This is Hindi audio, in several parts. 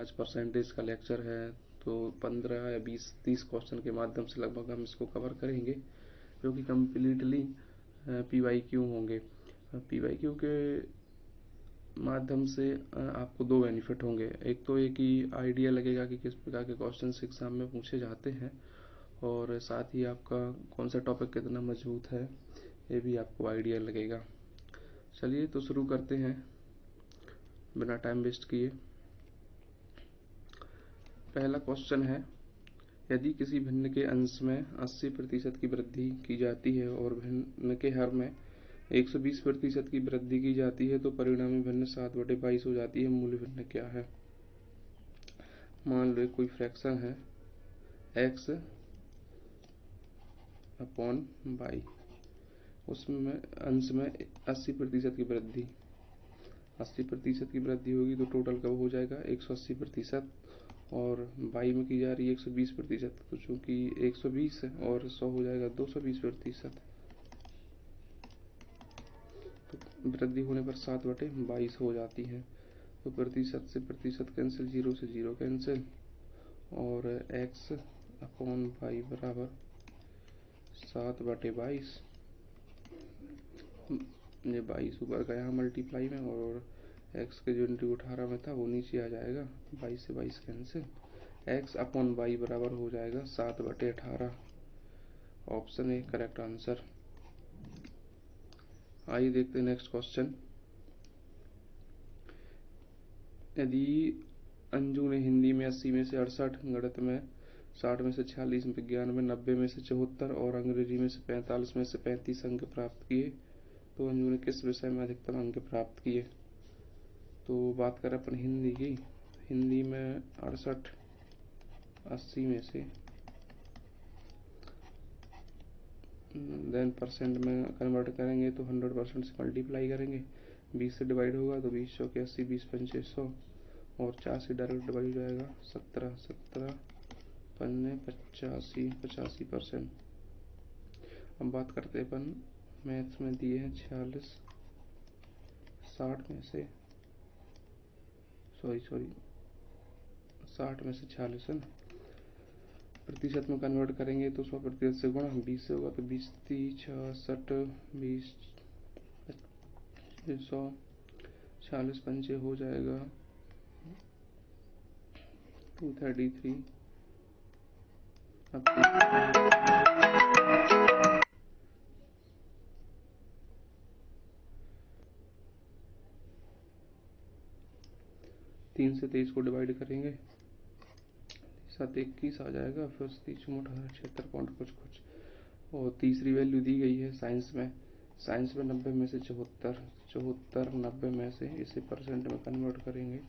आज परसेंटेज का लेक्चर है, तो 15 या 20-30 क्वेश्चन के माध्यम से लगभग हम इसको कवर करेंगे, जो कि कम्प्लीटली PYQ होंगे। PYQ के माध्यम से आपको दो बेनिफिट होंगे। एक तो ये कि आइडिया लगेगा कि किस प्रकार के क्वेश्चन एग्जाम में पूछे जाते हैं, और साथ ही आपका कौन सा टॉपिक कितना मजबूत है ये भी आपको आइडिया लगेगा। चलिए तो शुरू करते हैं बिना टाइम वेस्ट किए। पहला क्वेश्चन है, यदि किसी भिन्न के अंश में 80% की वृद्धि की जाती है और भिन्न के हर में 120% की वृद्धि की जाती है तो परिणामी भिन्न 7/22 हो जाती है। मूल भिन्न क्या है? मान लो कोई फ्रैक्शन है x अपॉन y, उसमें अंश में 80% की वृद्धि 80% की वृद्धि होगी तो टोटल कब हो जाएगा 180%, और y में की जा रही है 120%, तो चूंकि 120 है और 100 हो जाएगा 220%, तो वृद्धि होने पर 7/22 हो जाती है। तो प्रतिशत से प्रतिशत कैंसिल, 0 से 0 कैंसिल, और x अपॉन y बराबर 7/22। ये 22 ऊपर गया मल्टीप्लाई में, और x के जो इंटू 18 में था वो नीचे आ जाएगा, 22 से 22 कैंसिल, x अपॉन y बराबर हो जाएगा 7/18। Option A correct answer. आइए देखते हैं नेक्स्ट क्वेश्चन। यदि अंजू ने हिंदी में 80 में से 68, गणित में 60 में से 46, विज्ञान में 90 में से 74 और अंग्रेजी में से 45 में से 35 अंक प्राप्त किए तो अंजू ने किस विषय में अधिकतम अंक प्राप्त किए? तो बात करें अपन हिंदी की, हिंदी में 68 80 में से, देन परसेंट में कन्वर्ट करेंगे तो 100% से मल्टीप्लाई करेंगे, 20 से डिवाइड होगा तो 20 चौके 80, 20 पंचे 100, और 4 से डायरेक्ट डिवाइड हो जाएगा 17, 17 पन्ने 85%। अब बात करते हैं अपन मैथ्स में दिए हैं 46, 60 में से 60 में से 46 है ना, प्रतिशत में कन्वर्ट करेंगे तो 100% से गुणा 20 से होगा तो 20 30 66 20 100 46 पंचे हो जाएगा 233। अब 3 से 23 को डिवाइड करेंगे, 7 21 आ जाएगा, फिर 30 18 76 पॉइंट कुछ, और तीसरी वैल्यू दी गई है साइंस में 90 में से 74, 90 में से, इसे परसेंट में कन्वर्ट करेंगे,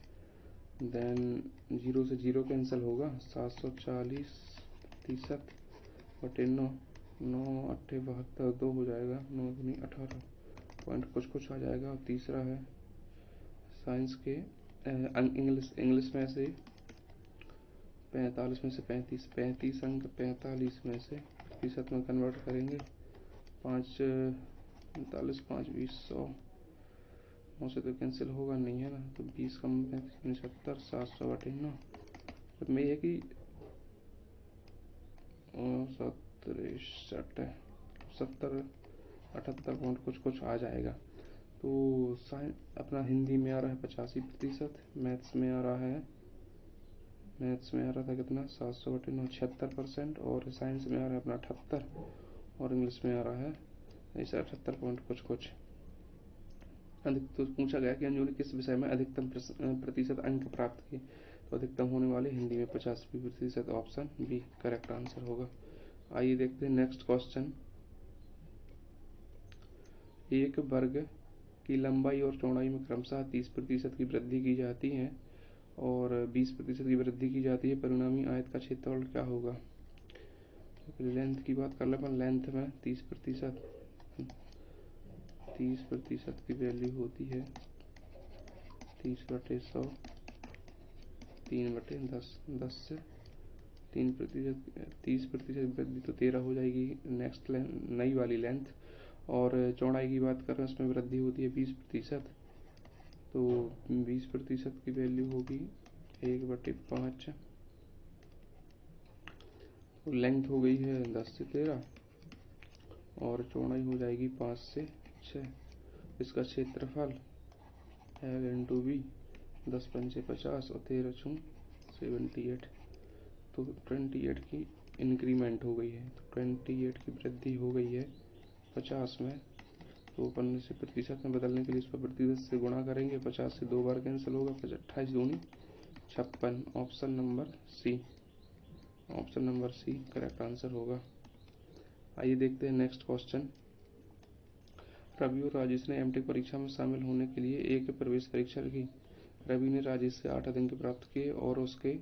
देन 0 से 0 कैंसिल होगा, 740 प्रतिशत बटे 9, 9 8 72, 2 हो जाएगा, 9 दूनी 18 पॉइंट कुछ आ जाएगा। और तीसरा है साइंस के इंग्लिश में से 45 में से 35 अंक 45 में से प्रतिशत में कन्वर्ट करेंगे, 5 45 5 20 100, 9 से तो कैंसिल होगा नहीं है ना, तो 20 कम 35 79 700/9, में है कि 70 78 पॉइंट कुछ आ जाएगा। तो अपना हिंदी में आ रहा है 85%, मैथ्स में आ रहा था कितना 700/9 76%, और साइंस में आ रहा है अपना 78, और इंग्लिश में आ रहा है ऐसा 78 पॉइंट कुछ। अधिक तो पूछा गया कि अंजू ने किस विषय में अधिकतम प्रतिशत अंक प्राप्त किए, तो अधिकतम होने वाले हिंदी में 85%, ऑप्शन बी करेक्ट आंसर होगा। आइए देखते हैं नेक्स्ट क्वेश्चन। एक वर्ग की लंबाई और चौड़ाई में क्रमशः 30% की वृद्धि की जाती है और 20% की वृद्धि की जाती है, परिणामी आयत का क्षेत्रफल क्या होगा? लेंथ की बात कर ले अपन, लेंथ में 30% की वैल्यू होती है 30/100, 3/10, 10 से 30% वृद्धि तो 13 हो जाएगी नेक्स्ट नई वाली लेंथ, और चौड़ाई की बात कर रहे हैं उसमें वृद्धि होती है 20%, तो 20% की वैल्यू होगी 1/5। तो लेंथ हो गई है 10 से 13 और चौड़ाई हो जाएगी 5 से 6। इसका क्षेत्रफल L इंटू बी, 10 पंचे 50 और 13 छूं 78। तो 28 की इंक्रीमेंट हो गई है, तो 28 की वृद्धि हो गई है 50 में। तो अपन से प्रतिशत में बदलने के लिए इस पर प्रतिशत से गुणा करेंगे। 50 से 2 बार कैंसिल होगा, 28 दूनी 56। Option number C correct answer होगा। आइए देखते हैं नेक्स्ट क्वेश्चन। रवि और राजेश ने एमटेक परीक्षा में शामिल होने के लिए एक प्रवेश परीक्षा लिखी। रवि ने राजेश से 8 अंक प्राप्त किए और उनके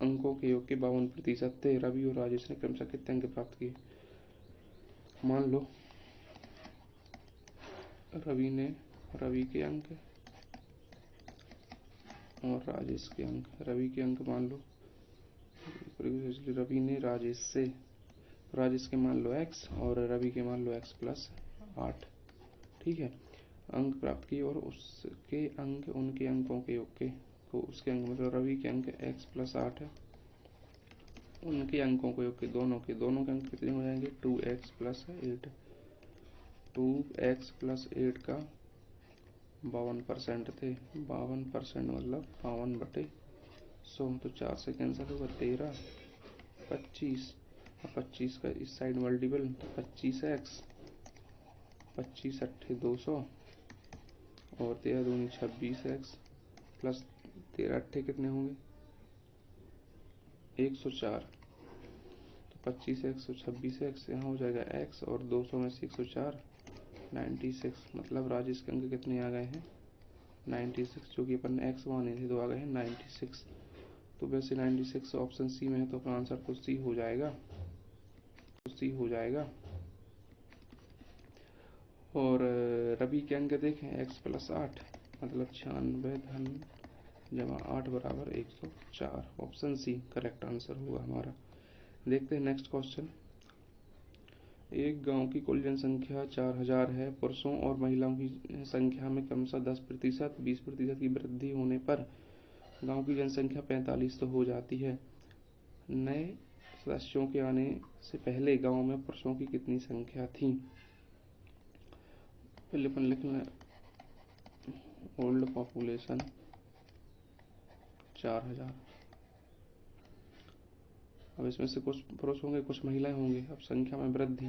अंकों के योग के 52% थे। रवि और राजेश ने क्रमशः कितने अंक प्राप्त किए? मान लो रवि के अंक और राजेश के अंक। रवि के अंक मान लो, रवि ने राजेश के मान लो x और रवि के मान लो x प्लस 8। ठीक है, अंक प्राप्त किए और उसके अंक उनके अंकों के योग के। तो उसके अंक मतलब रवि के अंक x प्लस 8 है, उनके अंकों के योग के दोनों के अंक कितने हो जाएंगे? 2x plus 8। 2x प्लस 8 का 52% थे। 52% मतलब 52/100। तो 4 से कैंसिल होगा, 13, 25 और 25 का इस साइड मल्टीपल, तो 25x, 25 अट्ठे 200 और 13 दूनी 26x प्लस 13 अट्ठे कितने होंगे? 104। तो 25x और 26x यहाँ हो जाएगा x और 200 में से 104 96। मतलब राजेश के अंक कितने आ गए हैं? 96, जो कि अपन ने x माने थे तो आ गए हैं 96। तो वैसे 96 ऑप्शन सी में है, तो अपना आंसर तो सी हो जाएगा। और रवि के अंक देखें x प्लस 8 मतलब 96 धन जमा 8 बराबर 104। ऑप्शन सी करेक्ट आंसर होगा हमारा। देखते हैं नेक्स्ट क्वेश्चन। एक गांव की कुल जनसंख्या 4000 है। पुरुषों और महिलाओं की संख्या में क्रमशः 10%, 20% की वृद्धि होने पर गांव की जनसंख्या 45 तो हो जाती है। नए सदस्यों के आने से पहले गांव में पुरुषों की कितनी संख्या थी? पहले अपन लिखना ओल्ड पॉपुलेशन 4000। अब इसमें से कुछ पुरुष होंगे, कुछ महिलाएं होंगी। अब संख्या में वृद्धि,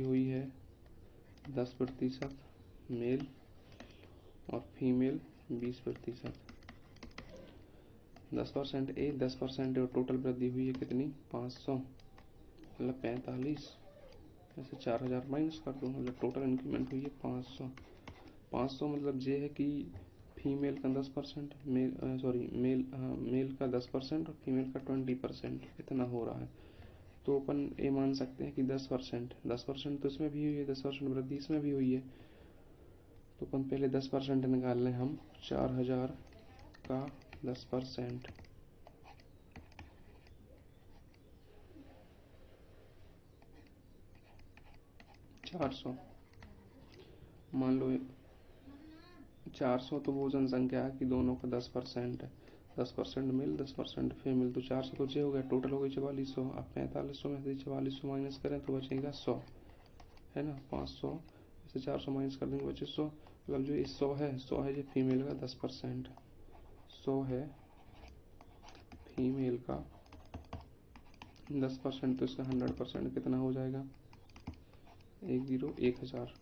हुई है 10% मेल और फीमेल 20%। 10% 10% और टोटल वृद्धि हुई है कितनी? 500 मतलब 45। ऐसे 4000 माइनस कर दो, मतलब टोटल इंक्रीमेंट हुई है 500। 500 मतलब ये है कि फीमेल का 10%, मेल का 10% और फीमेल का 20%, इतना हो रहा है। तो अपन ये मान सकते हैं कि 10% तो इसमें भी हुई है, 10% वृद्धि इसमें भी हुई है। तो अपन पहले 10% निकाल लें हम। 4000 का 10% 400। मान लो 400 तो वो जनसंख्या है कि दोनों का 10% है। 10% मेल 10% फीमेल, तो 400 तो ये हो गया, टोटल हो गई 4400। अब 4500 में से 4400 माइनस करें तो बचेगा 100, है ना। 500 से 400 माइनस कर देंगे, बचे 100। मतलब जो 100 है ये फीमेल का 10%। 100 है फीमेल का 10%, तो इसका 100% कितना हो जाएगा? 1000।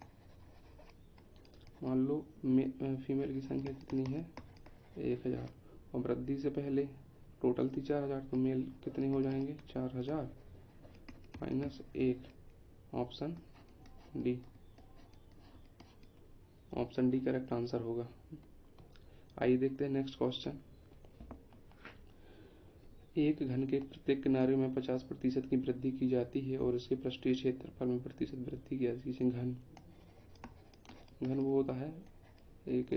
मान लो फीमेल की संख्या कितनी है? 1000। और वृद्धि से पहले टोटल थी 4000, तो मेल कितने हो जाएंगे? 4000 minus 1। Option D correct answer होगा। आइए देखते हैं नेक्स्ट क्वेश्चन। एक घन के प्रत्येक किनारे में 50% की वृद्धि की जाती है और इसके पृष्ठीय क्षेत्रफल में प्रतिशत वृद्धि की जाती है। घन वो होता है एक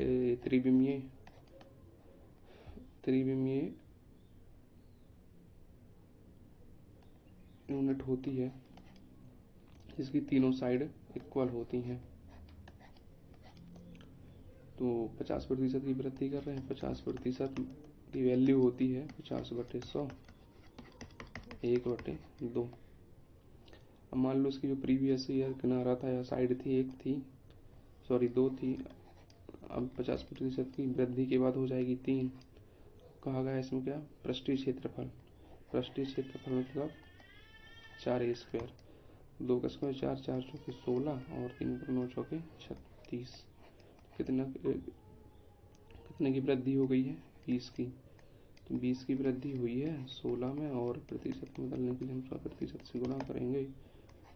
त्रिविमीय यूनिट होती है जिसकी तीनों साइड इक्वल होती हैं। तो 50% की वृद्धि कर रहे हैं। 50% की वैल्यू होती है 50/100, 1/2। अब मान लो इसकी जो प्रीवियस ईयर किनारा था या साइड थी, 2 थी, अब 50% की वृद्धि के बाद हो जाएगी 3। कहा गया इसमें क्या, पृष्ठीय क्षेत्रफल। पृष्ठीय क्षेत्रफल मतलब 4a²। 2 का स्क्वायर 4, 4 चौके 16 और 3 पर 9 चौके 36। कितने की वृद्धि हो गई है, 20 की। तो 20 की वृद्धि हुई है 16 में, और प्रतिशत में बदलने के लिए हम 100% से गुणा करेंगे।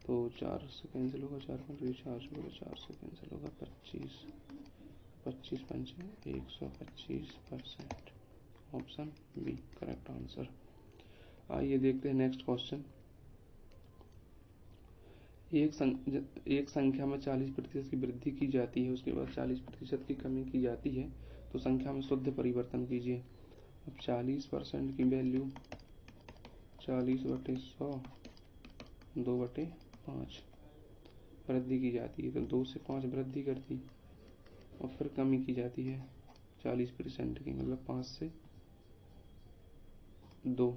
तो 4 से कैंसिल होगा, 4 पंजे 4 से कैंसिल होगा 25, 25 पंचे 125%। Option B correct answer. आइए देखते हैं नेक्स्ट क्वेश्चन। एक संख्या में 40% की वृद्धि की जाती है, उसके बाद 40% की कमी की जाती है, तो संख्या में शुद्ध परिवर्तन कीजिए। अब 40% की वैल्यू 40/100, 2/5 वृद्धि की जाती है, तो 2 से 5 वृद्धि कर दी, और फिर कमी की जाती है 40% की, मतलब 5 से 2।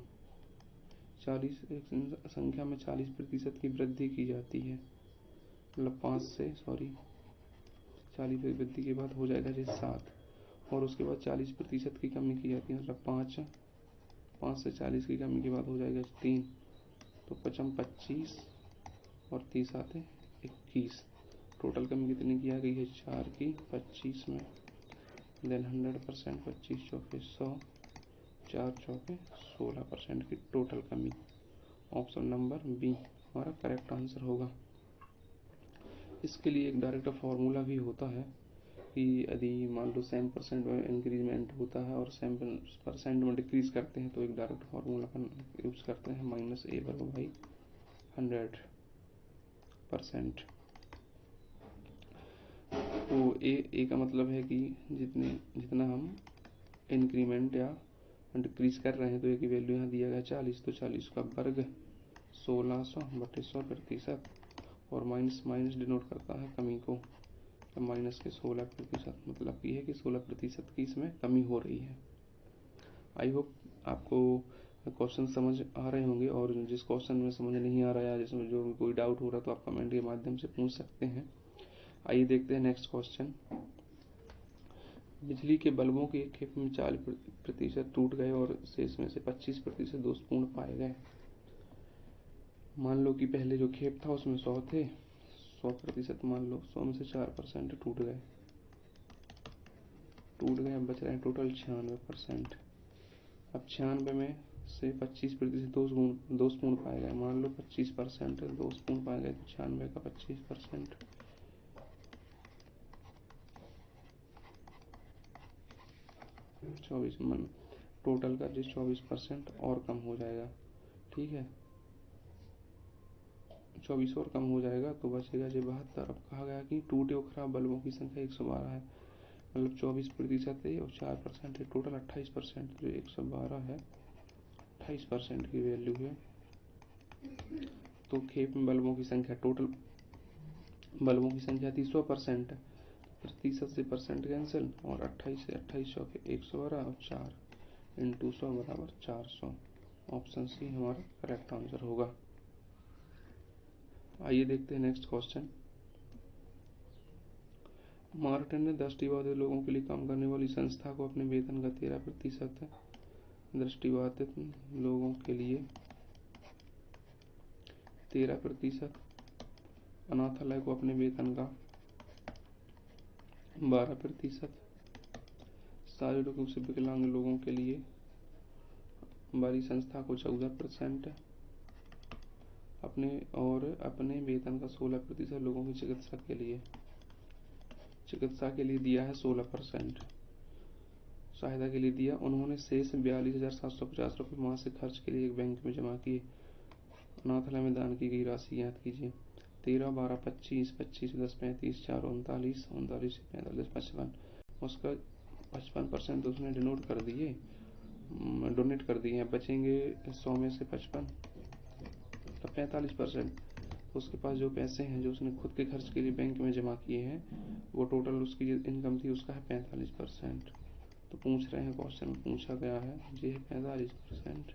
40 एक संख्या में 40% की वृद्धि की जाती है, मतलब 5 से 40 वृद्धि के बाद हो जाएगा जी 7, और उसके बाद 40% की कमी की जाती है, मतलब 5 से 40 की कमी के बाद हो जाएगा 3। तो 5 25 और 30 आते 21। टोटल कमी कितनी की आ गई है, 4 की 25 में। देन 100%, 25 चौके 100, 4 चौके 16% की टोटल कमी। ऑप्शन नंबर बी हमारा करेक्ट आंसर होगा। इसके लिए एक डायरेक्ट फार्मूला भी होता है कि यदि मान लो 7% में इंक्रीजमेंट होता है और 7% में डिक्रीज करते हैं, तो एक डायरेक्ट फार्मूला का यूज करते हैं, -a/100%। तो ए का मतलब है कि जितना हम इंक्रीमेंट या डिक्रीज कर रहे हैं, तो ए की वैल्यू यहाँ दिया गया 40, तो 40 का वर्ग 1600/100%, और माइनस माइनस डिनोट करता है कमी को, तो माइनस के 16%, मतलब ये है कि 16% की इसमें कमी हो रही है। आई होप आपको क्वेश्चन समझ आ रहे होंगे, और जिस क्वेश्चन में समझ नहीं आ रहा है, जिसमें जो कोई डाउट हो रहा है, तो आप कमेंट के माध्यम से पूछ सकते हैं। आइए देखते हैं नेक्स्ट क्वेश्चन। बिजली के बल्बों के एक खेप में 40% टूट गए और शेष में से 25% दोषपूर्ण पाए गए। मान लो कि पहले जो खेप था उसमें 100 थे, 100% मान लो, 100 में से 4% टूट गए, अब बच रहे हैं टोटल 96%। अब 96 में से 25% दोषपूर्ण पाए गए। मान लो 25% दोषपूर्ण पाए गए, तो 96 का 25%, 24 मन टोटल का जो 24% और कम हो जाएगा। ठीक है, 24 और कम हो जाएगा, तो बचेगा जो 72। अब कहा गया कि टूटे और खराब बल्बों की संख्या 112 है, मतलब 24% है और 4% है, टोटल 28%, जो 112 है 28% की वैल्यू है। तो खेप में बल्बों की संख्या, टोटल बल्बों की संख्या थी 100%, प्रतिशत से परसेंट कैंसिल, और 28 से 28 चौके 112, और 4 × 100 बराबर 400। ऑप्शन सी हमारा करेक्ट आंसर होगा। आइए देखते हैं नेक्स्ट क्वेश्चन। मार्टिन ने दृष्टिबाधित लोगों के लिए काम करने वाली संस्था को अपने वेतन का 13%, दृष्टिबाधित लोगों के लिए 13%, अनाथालय को अपने वेतन का 12%, शारीरिक रूप से विकलांग लोगों के लिए वाली संस्था को 14%, अपने वेतन का 16% लोगों की चिकित्सा के लिए दिया है 16%, सहायता के लिए दिया। उन्होंने शेष 42,750 रुपये मासिक खर्च के लिए एक बैंक में जमा किए। अनाथालय में दान की गई राशि याद कीजिए। 13, 12, 25, 25, 10, 35, 4, 39, 39, 45, 55। उसका 55% उसने डोनेट कर दिए हैं। बचेंगे 100 में से 55, तो 45%। तो उसके पास जो पैसे हैं जो उसने खुद के खर्च के लिए बैंक में जमा किए हैं वो टोटल उसकी जो इनकम थी उसका है 45%। तो पूछ रहे हैं, क्वेश्चन में पूछा गया है ये है 45%।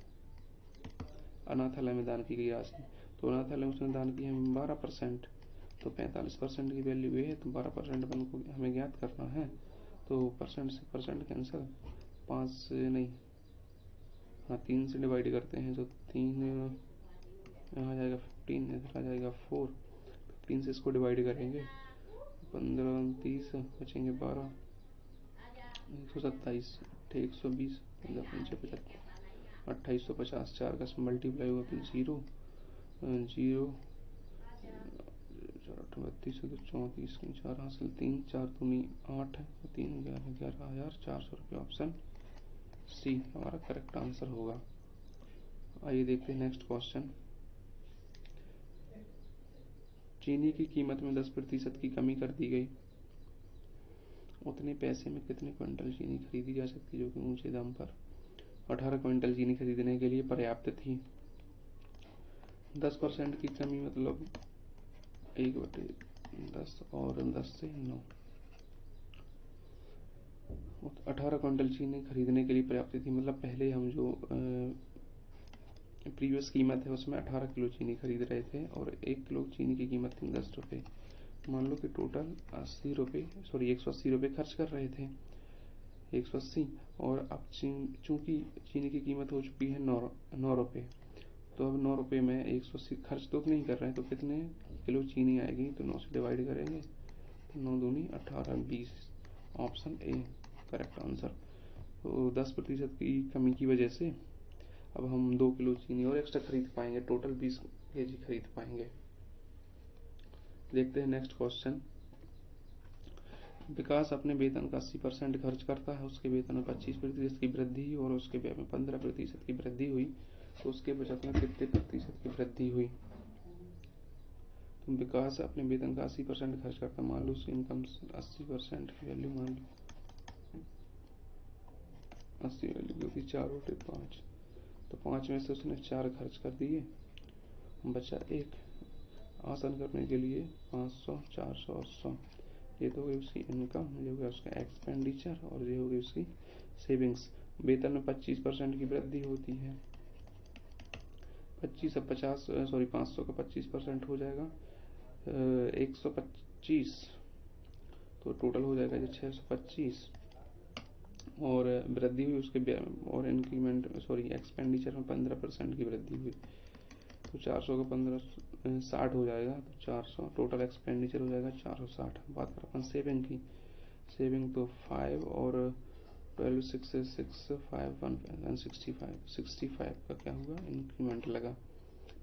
अनाथालय में दान की गई राशि, तो अनाथालय में उसने दान की है 12%, तो 45% की वैल्यू ये है, तो 12% अपन को हमें ज्ञात करना है। तो परसेंट से परसेंट कैंसिल, 5 से नहीं, हाँ 3 से डिवाइड करते हैं तो 3 यहाँ आ जाएगा 15, इधर आ जाएगा 4, 3 से इसको डिवाइड करेंगे 15 30 बचेंगे 12, 127, 120, 2850, 4 का मल्टीप्लाई हुआ तो 0 0 32 34 4 हासिल 3 4 दूनी 8 3 11,400 रुपये। ऑप्शन सी हमारा करेक्ट आंसर होगा। आइए देखते हैं नेक्स्ट क्वेश्चन। चीनी की कीमत में 10% की कमी कर दी गई, उतने पैसे में कितने क्विंटल चीनी खरीदी जा सकती है जो कि ऊंचे दाम पर 18 क्विंटल चीनी खरीदने के लिए पर्याप्त थी। 10% की कमी मतलब 1/10 और 10 से 9, 18 क्विंटल चीनी खरीदने के लिए पर्याप्त थी, मतलब पहले हम जो प्रीवियस कीमत है उसमें 18 किलो चीनी खरीद रहे थे और 1 किलो चीनी की कीमत थी 10 रुपये। मान लो कि टोटल 180 रुपये खर्च कर रहे थे, 180, और अब चूंकि चीनी की कीमत हो चुकी है 9 रुपये, तो अब 9 रुपये में 180 खर्च तो नहीं कर रहे हैं, तो कितने किलो चीनी आएगी, तो 9 से डिवाइड करेंगे तो 9 दूनी 18 20, ऑप्शन ए करेक्ट आंसर। तो 10% की कमी की वजह से अब हम 2 किलो चीनी और एक्स्ट्रा खरीद पाएंगे, टोटल 20 केजी खरीद पाएंगे। देखते हैं नेक्स्ट क्वेश्चन। विकास अपने वेतन का 80% खर्च करता है, उसके वेतन में 25% की वृद्धि और उसके व्यय में 15% की वृद्धि हुई, तो उसके बचत में कितने प्रतिशत की वृद्धि हुई। तो विकास अपने वेतन का 80% खर्च करता है, मान लो उसकी इनकम 80% की वैल्यू मान लो 80 वैल्यू क्योंकि 4 बटे 5, तो 5 में से उसने 4 खर्च कर दिए, बचा 1। आसान करने के लिए 500 400 और 100, ये तो होगी उसकी इनकम, ये हो गया उसका एक्सपेंडिचर और ये होगी उसकी सेविंग्स। वेतन में 25% की वृद्धि होती है, 500 का 25% हो जाएगा 125, तो टोटल हो जाएगा 625, और वृद्धि हुई उसके और इंक्रीमेंट एक्सपेंडिचर में 15% की वृद्धि हुई, तो 400 का 15 60 हो जाएगा, तो 400 टोटल एक्सपेंडिचर हो जाएगा 460। बात करें अपन सेविंग की, सेविंग तो 5 और 12 6 से 6 5 1 65 का क्या हुआ इंक्रीमेंट लगा।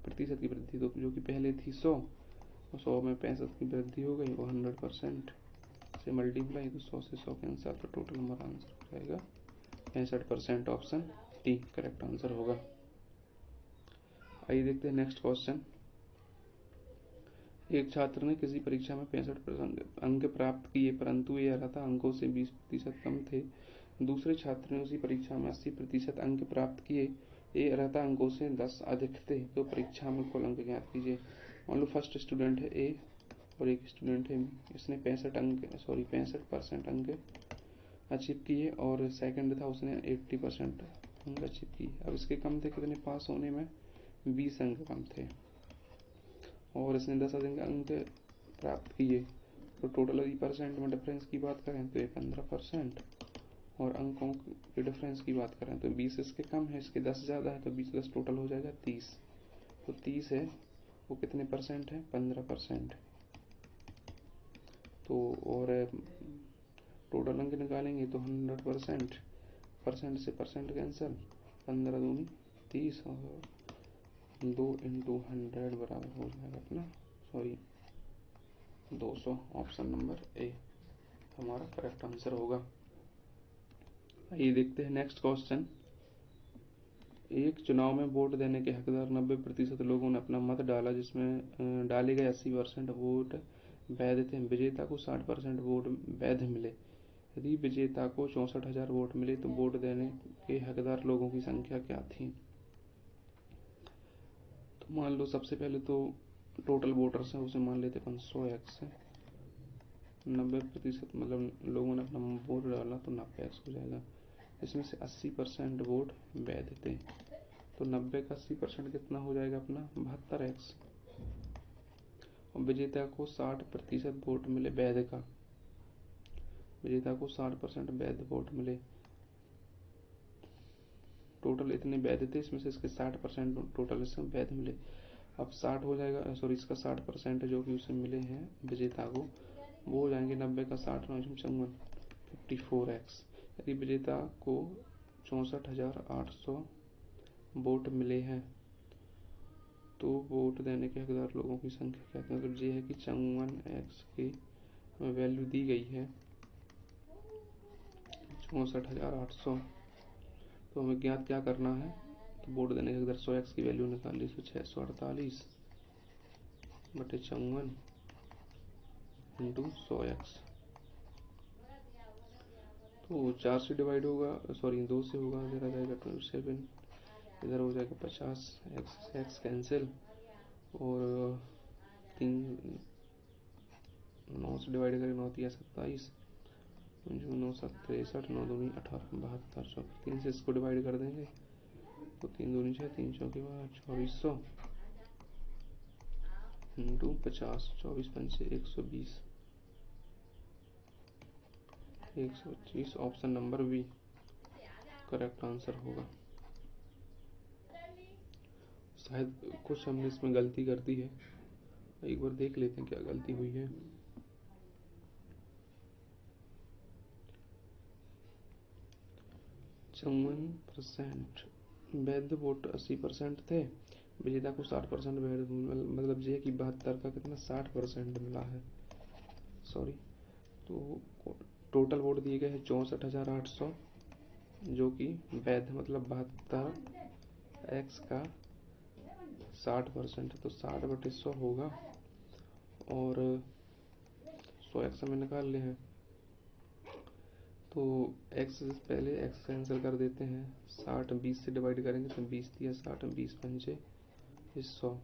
प्रतिशत की वृद्धि तो जो कि पहले थी 100, और 100 में 65 की वृद्धि हो गई, वो 100% से मल्टीप्लाई, तो 100 से 100 कैंसिल, तो टोटल हमारा आंसर हो जाएगा 65%, ऑप्शन डी करेक्ट आंसर होगा। आइए देखते हैं नेक्स्ट क्वेश्चन। एक छात्र ने किसी परीक्षा में 65% अंक प्राप्त किए, परंतु ये अर्हता अंकों से 20% कम थे। दूसरे छात्र ने उसी परीक्षा में 80% अंक प्राप्त किए, ये अर्हता अंकों से 10 अधिक थे, तो परीक्षा में कुल अंक ज्ञात कीजिए। मान लो फर्स्ट स्टूडेंट है ए और एक स्टूडेंट है बी, इसने 65% अंक अचीव किए और सेकंड था उसने 80% अंक अचीव किए। अब इसके कम थे कितने, पास होने में 20 अंक कम थे, और इसने 10 अंक प्राप्त किए, तो टोटल यदि परसेंट में डिफरेंस की बात करें तो ये 15%, और अंकों के डिफरेंस की बात करें तो 20 इसके कम है, इसके 10 ज़्यादा है, तो 20 10 टोटल हो जाएगा 30। तो 30 है वो कितने परसेंट है, 15%। तो और टोटल अंक निकालेंगे तो 100%, परसेंट से परसेंट कैंसिल, 15 दूनी 30 और 2 इंटू 100 बराबर हो जाएगा अपना 200, ऑप्शन नंबर ए हमारा करेक्ट आंसर होगा। आइए देखते हैं नेक्स्ट क्वेश्चन। एक चुनाव में वोट देने के हकदार 90% लोगों ने अपना मत डाला, जिसमें डाले गए 80% वोट वैध थे। विजेता को 60% वोट वैध मिले। यदि विजेता को 64,000 वोट मिले तो वोट देने के हकदार लोगों की संख्या क्या थी। तो मान लो सबसे पहले तो टोटल वोटर्स हैं उसे मान लेते 500x है। 90% मतलब लोगों ने अपना वोट डाला तो 90x हो जाएगा। इसमें से 80% वोट वैध थे, तो 90 का 80% कितना हो जाएगा अपना 72x। और विजेता को 60% वोट मिले वैध का, विजेता को 60% वैध वोट मिले। टोटल इतने वैध थे, इसमें से इसके 60% टोटल इसमें वैध मिले। अब 60 हो जाएगा, सॉरी इसका 60% जो कि उसे मिले हैं विजेता को, वो हो जाएंगे 90 का 60 9 54 54x। यदि विजेता को 64,800 वोट मिले हैं तो वोट देने के हकदार लोगों की संख्या क्या है। मतलब ये है कि 54x की वैल्यू दी गई है 64,800, तो हमें ज्ञात क्या करना है, तो वोट देने के हकदार 100x की वैल्यू निकाल ली, तो 648 बटे 54 इंटू 100x। तो 4 से डिवाइड होगा, सॉरी 2 से होगा, इधर आ जाएगा 27, इधर हो जाएगा 50, x कैंसिल, और 3 9 से डिवाइड करें 9 3 27, 9 7 63, 9 दूनी 18 72, 3 से इसको डिवाइड कर देंगे तो 3 दूनी 6, 3 चौके 2400 इंटू 50, 24 पंचे 120, 125। Option number B correct answer होगा। शायद कुछ हमने इसमें गलती कर दी है, एक बार देख लेते हैं क्या गलती हुई है। %, वैध वोट 80% थे, विजेता को 60% वैध, मतलब ये कि 72 का कितना 60% मिला है, सॉरी। तो टोटल वोट दिए गए हैं 64,800, जो कि वैध मतलब 72x का 60% है, तो 60/100 होगा, और 100x हमें निकाल ले हैं, तो x से पहले x कैंसिल कर देते हैं। 60 20 से डिवाइड करेंगे तो 20 दिया, 60 20 पंचे 100,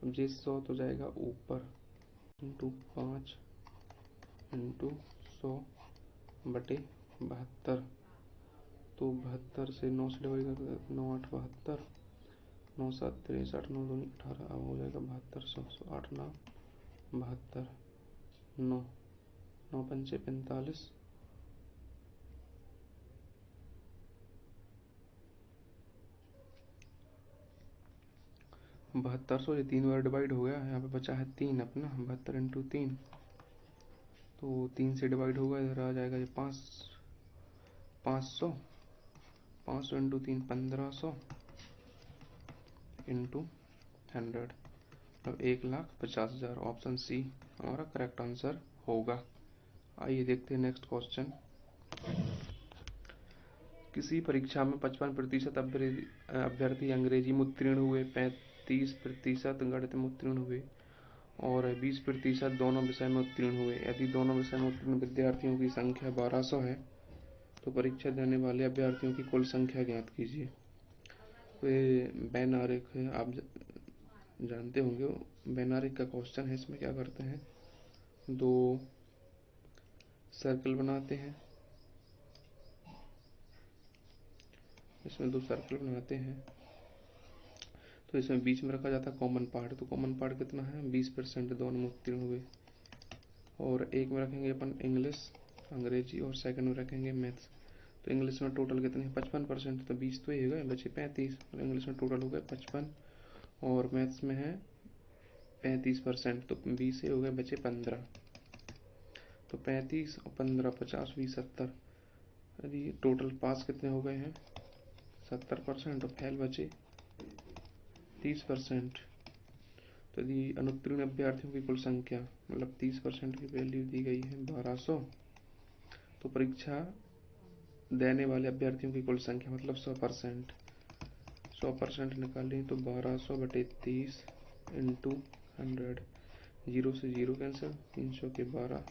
अब ये 100 तो जाएगा ऊपर, इंटू 5 इंटू 100 बटे 72, तो 72 से 9 से डिवाइड कर 9 8 72, 9 7 63, 9 2 18, अब हो जाएगा 7200, 8 9 72, 9 9 पंचे 45, 7200 ये 3 बार डिवाइड हो गया, यहाँ पे बचा है 3 अपना, 72 इंटू 3, तो 3 से डिवाइड होगा, इधर आ जाएगा ये 500 500 इंटू 3 1500 इंटू 100, मतलब 1,50,000। ऑप्शन सी हमारा करेक्ट आंसर होगा। आइए देखते हैं नेक्स्ट क्वेश्चन। किसी परीक्षा में 55% अभ्यर्थी अंग्रेजी में उत्तीर्ण हुए, 35% गणित में उत्तीर्ण हुए और 20% दोनों विषय में उत्तीर्ण हुए। यदि दोनों विषय में उत्तीर्ण विद्यार्थियों की संख्या 1200 है तो परीक्षा देने वाले अभ्यर्थियों की कुल संख्या ज्ञात कीजिए। तो ये वैन-आरेख है, आप जानते होंगे, वैन-आरेख का क्वेश्चन है। इसमें क्या करते हैं, 2 सर्कल बनाते हैं, इसमें 2 सर्कल बनाते हैं, तो इसमें बीच में रखा जाता है कॉमन पार्ट। तो कॉमन पार्ट कितना है, 20% दोनों में उत्तीर्ण हुए, और एक में रखेंगे अपन इंग्लिश अंग्रेजी, और सेकंड में रखेंगे मैथ्स। तो इंग्लिश में टोटल कितने हैं 55%, तो 20 तो ये गए, बचे 35, तो इंग्लिश में टोटल हो गए 55, और मैथ्स में है 35%, तो 20 से हो गए बचे 15, तो 35 और 15 50 20 70, यदि टोटल पास कितने हो गए हैं 70%, और फेल बचे 30%। तो यदि अनुत्तीर्ण अभ्यर्थियों की कुल संख्या, मतलब 30% की वैल्यू दी गई है 1200, तो परीक्षा देने वाले अभ्यर्थियों की कुल संख्या मतलब 100%, 100% निकालें तो 1200 बटे 30 इंटू 100, 0 से 0 कैंसिल, 300 के 12,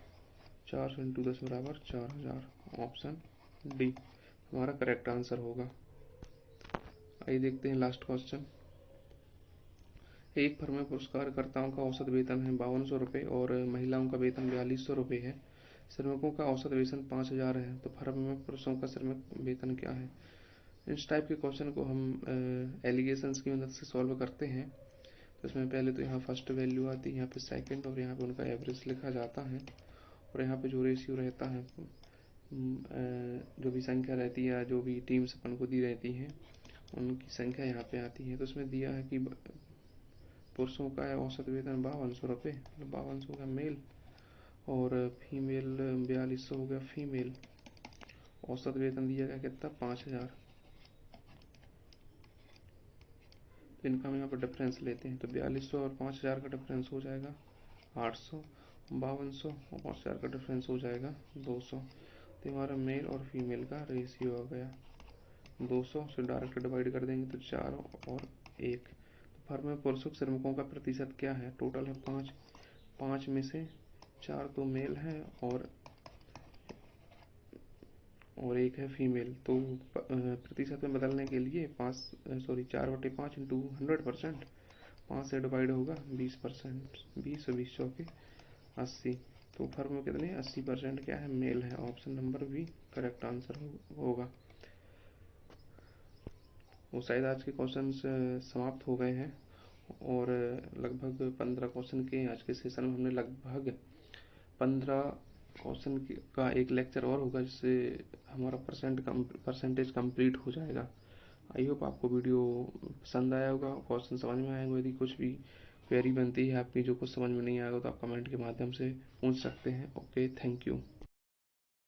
400 इंटू 10 बराबर 4000। ऑप्शन डी हमारा करेक्ट आंसर होगा। आइए देखते हैं लास्ट क्वेश्चन। एक फर्म में पुरस्कारकर्ताओं का औसत वेतन है 5200 रुपये और महिलाओं का वेतन 4200 रुपये है। श्रमिकों का औसत वेतन 5000 है, तो फर्म में पुरुषों का श्रमिक वेतन क्या है। इस टाइप के क्वेश्चन को हम एलिगेशंस की मदद से सॉल्व करते हैं। तो इसमें पहले तो यहाँ फर्स्ट वैल्यू आती है, यहाँ पे सेकंड, और यहाँ पे उनका एवरेज लिखा जाता है। और यहाँ पे जो रेशियो रहता है, जो भी संख्या रहती है, जो भी टीम्स अपन को दी रहती हैं, उनकी संख्या यहाँ पे आती है। तो इसमें दिया है कि पुरुषों का है औसत वेतन 5200 रुपये, 5200 का मेल, और फीमेल 4200 हो गया फीमेल। औसत वेतन दिया गया कितना, 5000। तो इनका हम यहाँ पर डिफरेंस लेते हैं, तो 4200 और 5000 का डिफरेंस हो जाएगा 800, 5200 और 5000 का डिफरेंस हो जाएगा 200। तो हमारा मेल और फीमेल का रेशियो आ गया 200 से डायरेक्ट डिवाइड कर देंगे तो 4 और 1। तो फर्म में पुरुषों श्रमिकों का प्रतिशत क्या है, टोटल है 5, 5 में से 4 तो मेल है और 1 है फीमेल। तो प्रतिशत में बदलने के लिए 4/5 इंटू 100%, 5 से डिवाइड होगा 20%, 20 और 20 चौके 80। तो फर्म में कितने 80% क्या है, मेल है। Option number B correct answer होगा। वो शायद आज के क्वेश्चन समाप्त हो गए हैं, और लगभग 15 क्वेश्चन के आज के सेशन में हमने लगभग 15 क्वेश्चन का एक लेक्चर और होगा, जिससे हमारा परसेंटेज कंप्लीट हो जाएगा। आई होप आपको वीडियो पसंद आया होगा, क्वेश्चन समझ में आएंगे। यदि कुछ भी क्वेरी बनती है आपकी, जो कुछ समझ में नहीं आएगा, तो आप कमेंट के माध्यम से पूछ सकते हैं। Okay, thank you.